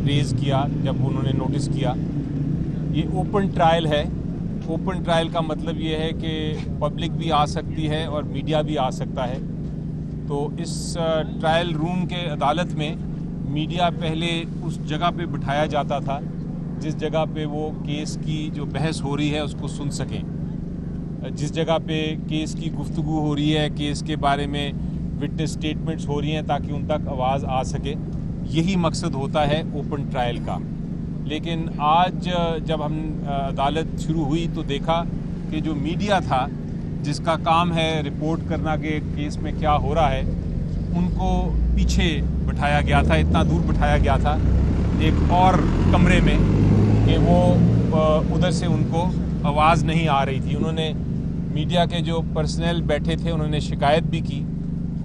Rays किया जब उन्होंने नोटिस किया। ये ओपन ट्रायल है। ओपन ट्रायल का मतलब ये है कि पब्लिक भी आ सकती है और मीडिया भी आ सकता है। तो इस ट्रायल रूम के अदालत में मीडिया पहले उस जगह पे बिठाया जाता था जिस जगह पे वो केस की जो बहस हो रही है उसको सुन सकें, जिस जगह पे केस की गुफ्तगू हो रही है, केस के बारे में विटनेस स्टेटमेंट्स हो रही हैं, ताकि उन तक आवाज़ आ सके। यही मकसद होता है ओपन ट्रायल का। लेकिन आज जब हम अदालत शुरू हुई तो देखा कि जो मीडिया था जिसका काम है रिपोर्ट करना कि केस में क्या हो रहा है, उनको पीछे बिठाया गया था, इतना दूर बिठाया गया था एक और कमरे में कि वो उधर से उनको आवाज़ नहीं आ रही थी। उन्होंने मीडिया के जो पर्सनल बैठे थे उन्होंने शिकायत भी की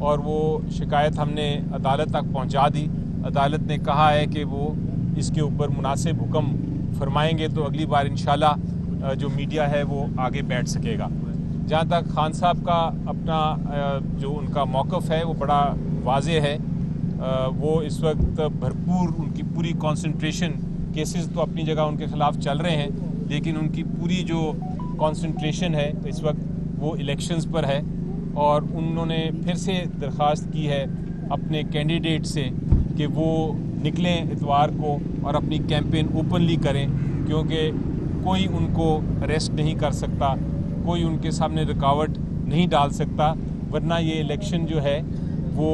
और वो शिकायत हमने अदालत तक पहुंचा दी। अदालत ने कहा है कि वो इसके ऊपर मुनासिब हुक्म फरमाएंगे तो अगली बार इंशाल्लाह जो मीडिया है वो आगे बैठ सकेगा। जहाँ तक खान साहब का अपना जो उनका मौक़िफ़ है वो बड़ा वाज़ेह है। वो इस वक्त भरपूर उनकी पूरी कंसंट्रेशन, केसेस तो अपनी जगह उनके ख़िलाफ़ चल रहे हैं, लेकिन उनकी पूरी जो कंसंट्रेशन है इस वक्त वो इलेक्शंस पर है। और उन्होंने फिर से दरख्वास्त की है अपने कैंडिडेट से कि वो निकलें इतवार को और अपनी कैंपेन ओपनली करें, क्योंकि कोई उनको अरेस्ट नहीं कर सकता, कोई उनके सामने रुकावट नहीं डाल सकता, वरना ये इलेक्शन जो है वो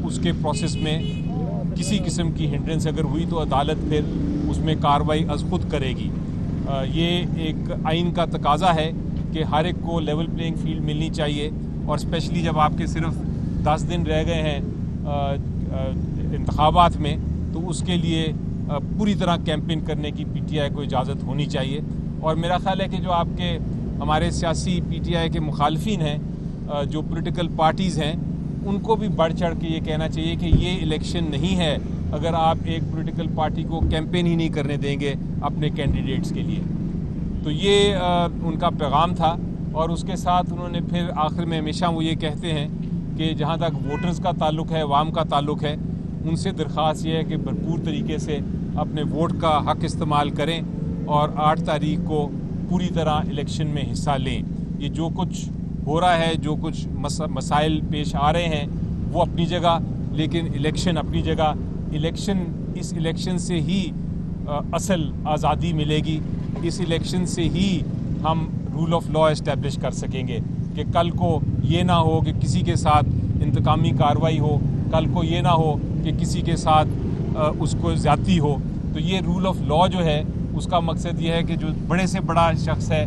उसके प्रोसेस में किसी किस्म की हिंड्रेंस अगर हुई तो अदालत फिर उसमें कार्रवाई अज़ खुद करेगी। ये एक आइन का तकाजा है कि हर एक को लेवल प्लेइंग फील्ड मिलनी चाहिए, और स्पेशली जब आपके सिर्फ 10 दिन रह गए हैं इंतखाबात में, तो उसके लिए पूरी तरह कैंपेन करने की पीटीआई को इजाज़त होनी चाहिए। और मेरा ख्याल है कि जो आपके हमारे सियासी पीटीआई के मुखालफिन हैं, जो पॉलिटिकल पार्टीज़ हैं, उनको भी बढ़ चढ़ के ये कहना चाहिए कि ये इलेक्शन नहीं है अगर आप एक पॉलिटिकल पार्टी को कैंपेन ही नहीं करने देंगे अपने कैंडिडेट्स के लिए। तो ये उनका पैगाम था। और उसके साथ उन्होंने फिर आखिर में हमेशा वो ये कहते हैं कि जहाँ तक वोटर्स का ताल्लुक़ है, अवाम का ताल्लुक़ है, उनसे दरख्वास्त ये है कि भरपूर तरीके से अपने वोट का हक़ इस्तेमाल करें और 8 तारीख को पूरी तरह इलेक्शन में हिस्सा लें। ये जो कुछ हो रहा है, जो कुछ मसाइल पेश आ रहे हैं वो अपनी जगह, लेकिन इलेक्शन अपनी जगह। इस इलेक्शन से ही असल आज़ादी मिलेगी। इस इलेक्शन से ही हम रूल ऑफ लॉ इस्टेब्लिश कर सकेंगे कि कल को ये ना हो कि किसी के साथ इंतकामी कार्रवाई हो, कल को ये ना हो कि किसी के साथ उसको ज़्यादती हो। तो ये रूल ऑफ लॉ जो है उसका मकसद ये है कि जो बड़े से बड़ा शख्स है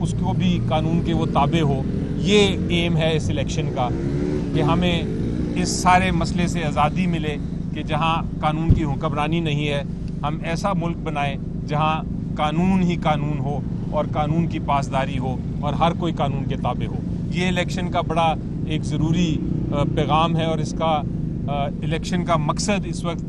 उसको भी कानून के वो ताबे हो। ये एम है इस इलेक्शन का कि हमें इस सारे मसले से आज़ादी मिले कि जहाँ कानून की हुक्मरानी नहीं है, हम ऐसा मुल्क बनाएं जहाँ कानून ही कानून हो और कानून की पासदारी हो और हर कोई कानून के ताबे हो। ये इलेक्शन का बड़ा एक ज़रूरी पैगाम है और इसका इलेक्शन का मकसद इस वक्त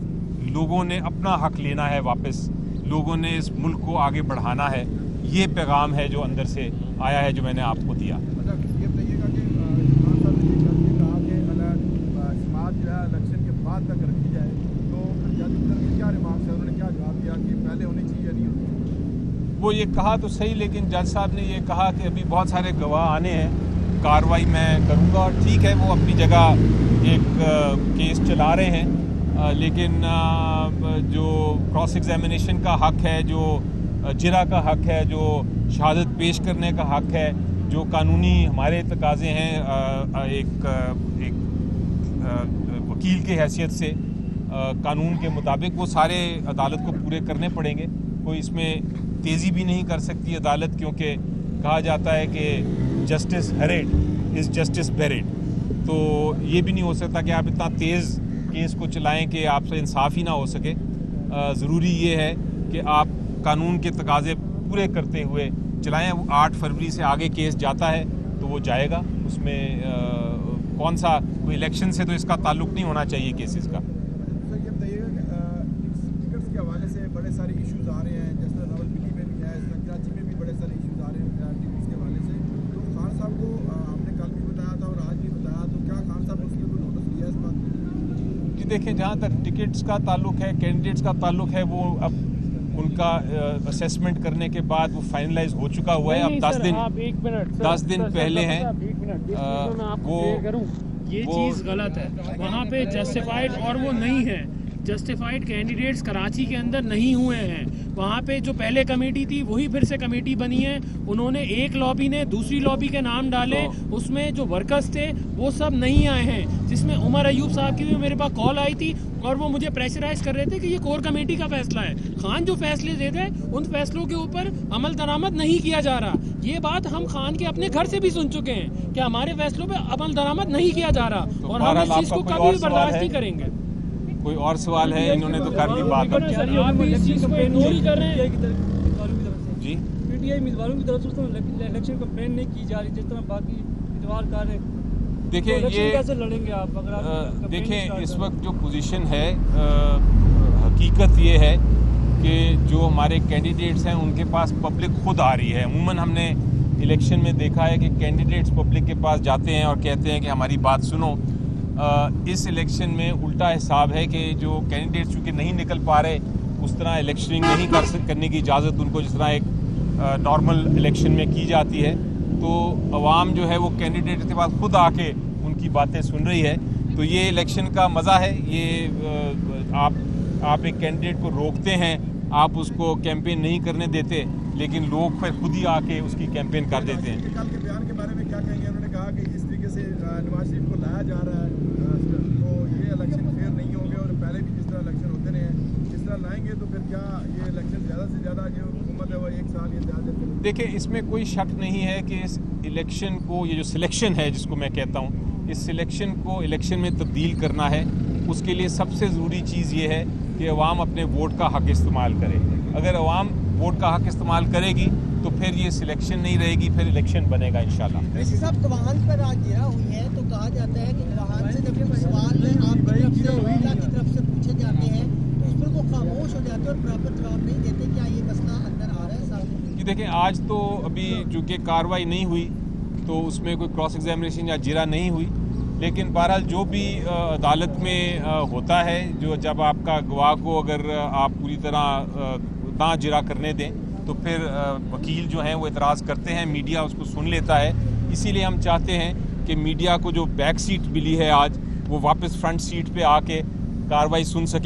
लोगों ने अपना हक़ लेना है वापस, लोगों ने इस मुल्क को आगे बढ़ाना है। ये पैगाम है जो अंदर से आया है, जो मैंने आपको दिया। ये बताइएगा कि खान साहब ने कहा कि समाज जो है इलेक्शन के बाद तक रखी जाए, तो जज के क्या रिमार्क्स है, उन्होंने क्या जवाब दिया कि पहले होनी चाहिए या नहीं होनी चाहिए? वो ये कहा तो सही, लेकिन जज साहब ने ये कहा कि अभी बहुत सारे गवाह आने हैं, कार्रवाई मैं करूँगा। और ठीक है, वो अपनी जगह एक केस चला रहे हैं, लेकिन जो क्रॉस एग्जामिनेशन का हक़ है, जो जिरा का हक़ है, जो शहादत पेश करने का हक़ है, जो कानूनी हमारे तकाज़े हैं एक वकील के हैसियत से कानून के मुताबिक, वो सारे अदालत को पूरे करने पड़ेंगे। कोई इसमें तेज़ी भी नहीं कर सकती अदालत, क्योंकि कहा जाता है कि justice hurried is justice buried. तो ये भी नहीं हो सकता कि आप इतना तेज़ केस को चलाएं कि आपसे इंसाफ ही ना हो सके। ज़रूरी ये है कि आप कानून के तकाज़े पूरे करते हुए चलाएं। वो 8 फरवरी से आगे केस जाता है तो वो जाएगा, उसमें कौन सा कोई इलेक्शन से तो इसका ताल्लुक़ नहीं होना चाहिए केसेस का। सर ये बताइएगा टिकट्स के हवाले से बड़े सारे इश्यूज आ रहे हैं, जैसे रावलपिंडी में भी है, कराची में भी बड़े सारे इश्यूज आ रहे हैं टिकट्स के हवाले से। तो खान साहब को आपने कल भी बताया था और आज भी बताया, तो क्या खान साहब ने उसमें कोई नोटिस लिया इस बात? देखें, जहाँ तक टिकट्स का ताल्लुक है, कैंडिडेट्स का ताल्लुक है, वो अब उनका असेसमेंट करने के बाद वो फाइनलाइज हो चुका हुआ है। अब 10 दिन पहले हैं ये चीज़ गलत है। वहाँ पे जस्टिफाइड और वो नहीं है, जस्टिफाइड कैंडिडेट्स कराची के अंदर नहीं हुए हैं। वहाँ पे जो पहले कमेटी थी वही फिर से कमेटी बनी है। उन्होंने एक लॉबी ने दूसरी लॉबी के नाम डाले, उसमें जो वर्कर्स थे वो सब नहीं आए हैं, जिसमें उमर अयूब साहब की भी मेरे पास कॉल आई थी और वो मुझे प्रेशराइज कर रहे थे कि ये कोर कमेटी का फैसला है। खान जो फैसले देते हैं उन फैसलों के ऊपर अमल दरामद नहीं किया जा रहा। ये बात हम खान के अपने घर से भी सुन चुके हैं कि हमारे फैसलों पे अमल दरामद नहीं किया जा रहा, और हम इस चीज़ को कभी भी बर्दाश्त नहीं करेंगे। कोई और सवाल है? इन्होंने तो कर दी बात। आप इस चीज़ को इग्नोर ही कर रहे हैं। जी, पीटीआई उम्मीदवारों की तरफ से इलेक्शन कंपेन नहीं की जा रही जिस तरह बाकी उम्मीदवार कर रहे हैं। देखिए ये कैसे लड़ेंगे आप अगर आप देखें इस वक्त जो पोजीशन है, हकीकत ये है कि जो हमारे कैंडिडेट्स हैं उनके पास पब्लिक खुद आ रही है। अमूमन हमने इलेक्शन में देखा है कि कैंडिडेट्स पब्लिक के पास जाते हैं और कहते हैं कि हमारी बात सुनो। इस इलेक्शन में उल्टा हिसाब है कि जो कैंडिडेट्स चूँकि नहीं निकल पा रहे, उस तरह इलेक्शनिंग नहीं करने की इजाज़त उनको जिस तरह एक नॉर्मल इलेक्शन में की जाती है। तो अवाम जो है वो कैंडिडेट के पास खुद आके उनकी बातें सुन रही है। तो ये इलेक्शन का मज़ा है। ये आप एक कैंडिडेट को रोकते हैं, आप उसको कैंपेन नहीं करने देते, लेकिन लोग फिर खुद ही आके उसकी कैंपेन कर देते हैं। कल के बयान के बारे में क्या कहेंगे? उन्होंने कहा कि जिस तरीके से नवाज शरीफ को लाया जा रहा है, तो ये इलेक्शन फेयर नहीं होंगे, और पहले भी जिस तरह इलेक्शन होते रहे हैं जिस तरह लाएंगे, तो फिर क्या ये इलेक्शन ज़्यादा से ज़्यादा जो हुकूमत है वो 1 साल या ज़्यादा देते हैं? देखिए इसमें कोई शक नहीं है कि इस इलेक्शन को, ये जो सिलेक्शन है जिसको मैं कहता हूँ, इस सिलेक्शन को इलेक्शन में तब्दील करना है। उसके लिए सबसे ज़रूरी चीज़ ये है कि अवाम अपने वोट का हक़ इस्तेमाल करे। अगर अवाम वोट का हक़ इस्तेमाल करेगी तो फिर ये सिलेक्शन नहीं रहेगी, फिर इलेक्शन बनेगा इंशाल्लाह। वैसे साहब गवाहान पर आज गिरा हुई है, तो कहा जाता है कि गवाहान से जब कुछ सवाल आपकी तरफ से पूछे जाते हैं तो उस पर वो खामोश हो जाते हैं और प्रॉपर जवाब नहीं देते। क्या ये मसला अंदर आ रहा है सामने? कि देखें आज तो अभी चूँकि कार्रवाई नहीं हुई तो उसमें कोई क्रॉस एग्जामिनेशन या जिरा नहीं हुई, लेकिन बहरहाल जो भी अदालत में होता है, जो जब आपका गवाह को अगर आप पूरी तरह ना जिरा करने दें तो फिर वकील जो हैं वो एतराज़ करते हैं, मीडिया उसको सुन लेता है। इसीलिए हम चाहते हैं कि मीडिया को जो बैक सीट मिली है आज, वो वापस फ्रंट सीट पे आके कार्रवाई सुन सके।